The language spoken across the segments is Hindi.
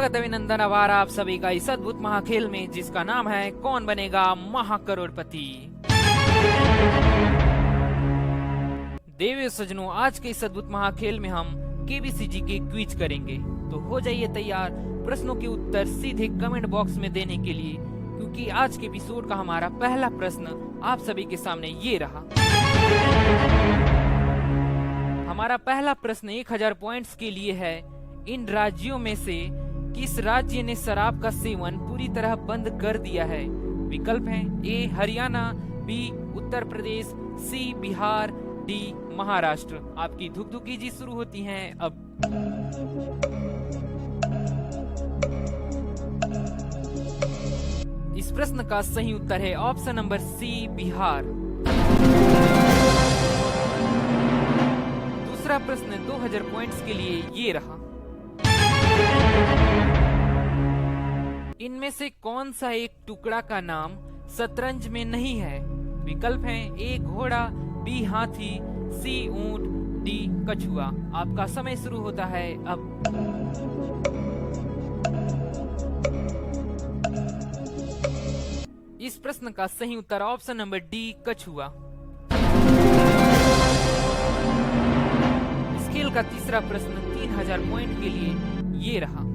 स्वागत अभिनंदन आभार आप सभी का इस अद्भुत महाखेल में जिसका नाम है कौन बनेगा महाकरोड़पति। देवी सज्जनों, आज के इस अद्भुत महाखेल में हम केबीसी के क्विज करेंगे, तो हो जाइए तैयार प्रश्नों के उत्तर सीधे कमेंट बॉक्स में देने के लिए, क्योंकि आज के एपिसोड का हमारा पहला प्रश्न आप सभी के सामने ये रहा। हमारा पहला प्रश्न 1000 पॉइंट्स के लिए है। इन राज्यों में से किस राज्य ने शराब का सेवन पूरी तरह बंद कर दिया है? विकल्प हैं ए हरियाणा, बी उत्तर प्रदेश, सी बिहार, डी महाराष्ट्र। आपकी धुकधुकी जी शुरू होती हैं अब। इस प्रश्न का सही उत्तर है ऑप्शन नंबर सी बिहार। दूसरा प्रश्न 2000 पॉइंट्स के लिए ये रहा। इनमें से कौन सा एक टुकड़ा का नाम शतरंज में नहीं है? विकल्प हैं ए घोड़ा, बी हाथी, सी ऊंट, डी कछुआ। आपका समय शुरू होता है अब। इस प्रश्न का सही उत्तर ऑप्शन नंबर डी कछुआ। इस खेल का तीसरा प्रश्न 3000 पॉइंट के लिए ये रहा।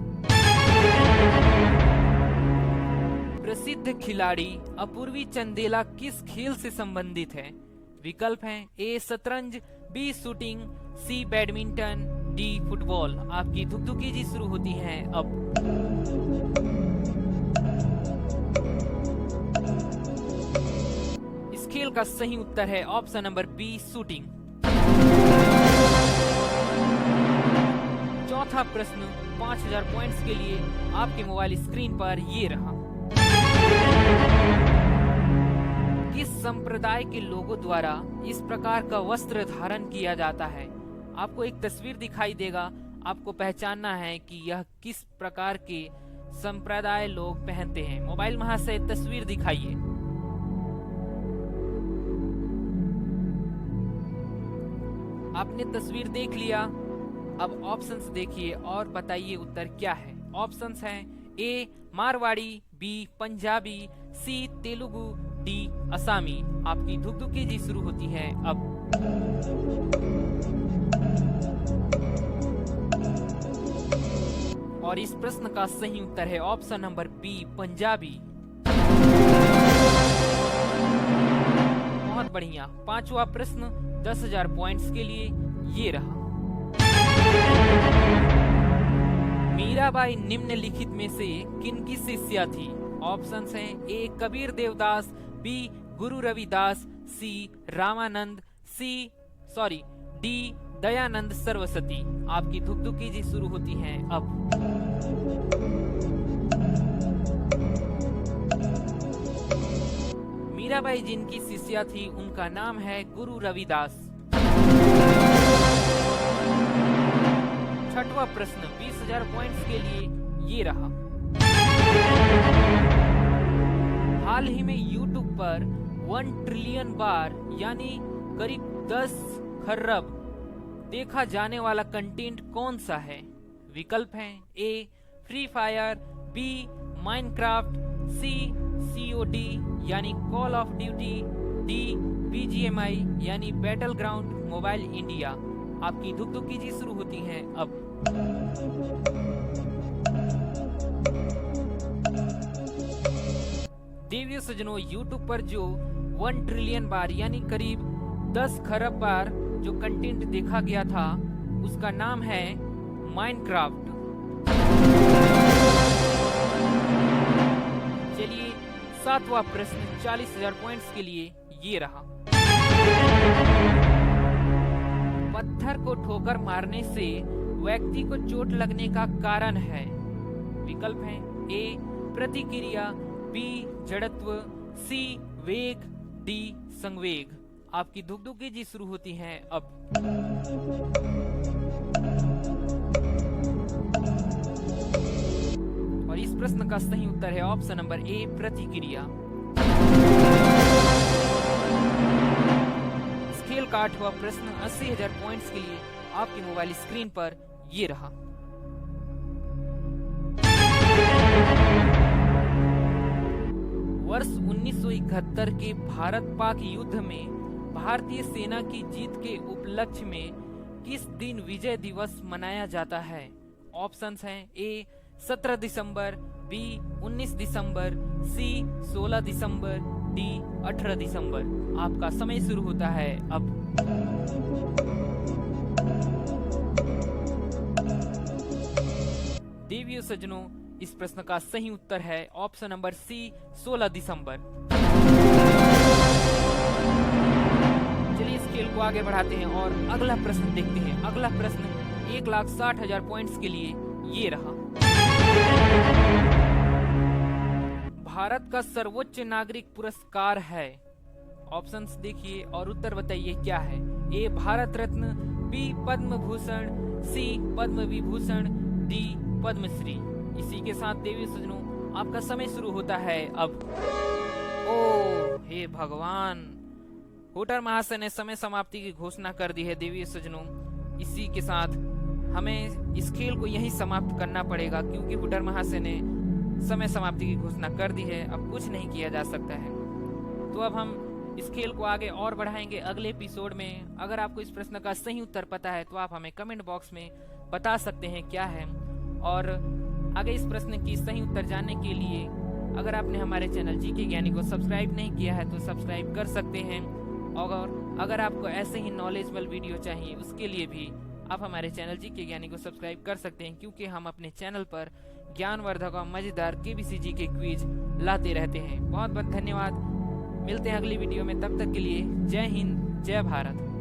प्रसिद्ध खिलाड़ी अपूर्वी चंदेला किस खेल से संबंधित है? विकल्प हैं ए शतरंज, B shooting, C badminton, D football. आपकी धुकधुकी जी शुरू होती हैं अब। इस खेल का सही उत्तर है ऑप्शन नंबर बी शूटिंग। चौथा प्रश्न 5000 पॉइंट्स के लिए आपके मोबाइल स्क्रीन पर ये रहा। किस संप्रदाय के लोगों द्वारा इस प्रकार का वस्त्र धारण किया जाता है? आपको एक तस्वीर दिखाई देगा, आपको पहचानना है कि यह किस प्रकार के संप्रदाय लोग पहनते हैं। मोबाइल महाशय तस्वीर दिखाइए। आपने तस्वीर देख लिया, अब ऑप्शंस देखिए और बताइए उत्तर क्या है। ऑप्शंस हैं ए मारवाड़ी, बी पंजाबी, सी तेलुगु, डी असमी। आपकी धुकधुकी जी शुरू होती है अब। और इस प्रश्न का सही उत्तर है ऑप्शन नंबर बी पंजाबी। बहुत बढ़िया। पांचवा प्रश्न 10000 पॉइंट्स के लिए ये रहा। मीराबाई निम्नलिखित में से किनकी शिष्या थी? ऑप्शंस हैं ए कबीर देवदास, बी गुरु रविदास, सी रामानंद, डी दयानंद सरस्वती। आपकी धुकधुकी जी शुरू होती हैं अब। मीराबाई जिनकी शिष्या थी उनका नाम है गुरु रविदास। छठवां प्रश्न 20000 पॉइंट्स के लिए ये रहा। हाल ही में YouTube पर 1 ट्रिलियन बार यानी करीब 10 खरब देखा जाने वाला कंटेंट कौन सा है? विकल्प हैं ए फ्री फायर, बी माइनक्राफ्ट, सी COD यानी call of duty, D BGMI यानी बैटल ग्राउंड मोबाइल इंडिया। आपकी धुकधुकी जी शुरू होती हैं अब। देवियों सज्जनों, YouTube पर जो 1 ट्रिलियन बार यानी करीब 10 खरब बार जो कंटेंट देखा गया था उसका नाम है माइनक्राफ्ट। चलिए 7वां प्रश्न 40000 पॉइंट्स के लिए ये रहा। पत्थर को ठोकर मारने से व्यक्ति को चोट लगने का कारण है? विकल्प हैं ए प्रतिक्रिया, बी जड़त्व, सी वेग, डी संवेग। आपकी धुकधुकी जी शुरू होती हैं अब। और इस प्रश्न का सही उत्तर है ऑप्शन नंबर ए प्रतिक्रिया। इस खेल का 8वां प्रश्न 80000 पॉइंट्स के लिए आपके मोबाइल स्क्रीन पर ये रहा। वर्ष 1971 के भारत पाक युद्ध में भारतीय सेना की जीत के उपलक्ष्य में किस दिन विजय दिवस मनाया जाता है? ऑप्शंस हैं ए 17 दिसंबर, बी 19 दिसंबर, सी 16 दिसंबर, डी 18 दिसंबर। आपका समय शुरू होता है अब। देवियों सज्जनों, इस प्रश्न का सही उत्तर है ऑप्शन नंबर सी 16 दिसंबर। चलिए इस खेल को आगे बढ़ाते हैं और अगला प्रश्न देखते हैं। अगला प्रश्न 1,60,000 पॉइंट्स के लिए ये रहा। भारत का सर्वोच्च नागरिक पुरस्कार है। ऑप्शंस देखिए और उत्तर बताइए क्या है। ए भारत रत्न, बी पद्म भूषण, सी पद्म विभूषण, डी पद्मश्री। इसी के साथ देवी सज्जनों, आपका समय शुरू होता है अब। ओ हे भगवान, हुटर महाशय ने समय समाप्ति की घोषणा कर दी है। देवी सज्जनों, इसी के साथ हमें इस खेल को यहीं समाप्त करना पड़ेगा, क्योंकि हुटर महाशय ने समय समाप्ति की घोषणा कर दी है। अब कुछ नहीं किया जा सकता है। तो अब हम इस खेल को आगे और बढ़ाएंगे अगले एपिसोड में। अगर आपको इस प्रश्न का सही उत्तर पता है तो आप हमें कमेंट बॉक्स में बता सकते हैं क्या है। और आगे इस प्रश्न की सही उत्तर जानने के लिए अगर आपने हमारे चैनल जीके ज्ञानी को सब्सक्राइब नहीं किया है तो सब्सक्राइब कर सकते हैं। और अगर आपको ऐसे ही नॉलेजेबल वीडियो चाहिए उसके लिए भी आप हमारे चैनल जीके ज्ञानी को सब्सक्राइब कर सकते हैं, क्योंकि हम अपने चैनल पर ज्ञानवर्धक और मजेदार केबीसी जी के क्विज लाते रहते हैं। बहुत बहुत धन्यवाद। मिलते हैं अगली वीडियो में, तब तक के लिए जय हिंद, जय भारत।